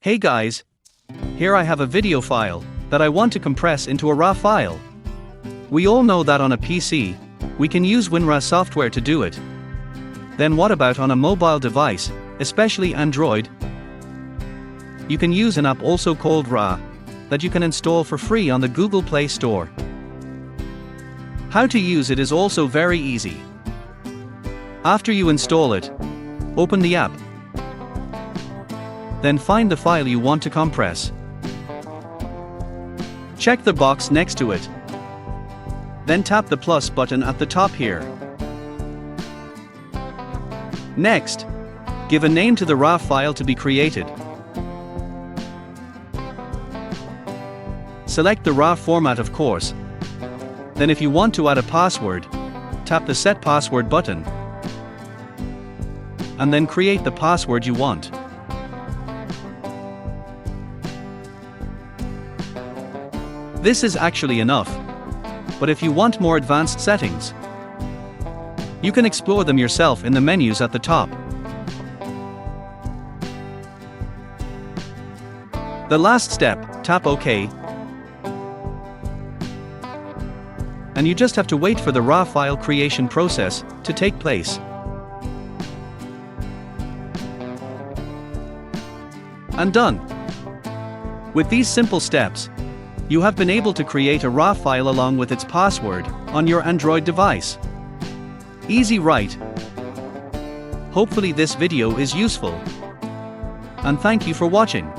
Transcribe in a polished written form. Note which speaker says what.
Speaker 1: Hey guys! Here I have a video file that I want to compress into a RAR file. We all know that on a PC, we can use WinRAR software to do it. Then what about on a mobile device, especially Android? You can use an app also called RAR that you can install for free on the Google Play Store. How to use it is also very easy. After you install it, open the app. Then find the file you want to compress. Check the box next to it. Then tap the plus button at the top here. Next, give a name to the RAR file to be created. Select the RAR format, of course. Then if you want to add a password, tap the Set Password button. And then create the password you want. This is actually enough. But if you want more advanced settings, you can explore them yourself in the menus at the top. The last step, tap OK. And you just have to wait for the RAR file creation process to take place. And done. With these simple steps, you have been able to create a RAR file along with its password on your Android device. Easy, right? Hopefully this video is useful. And thank you for watching.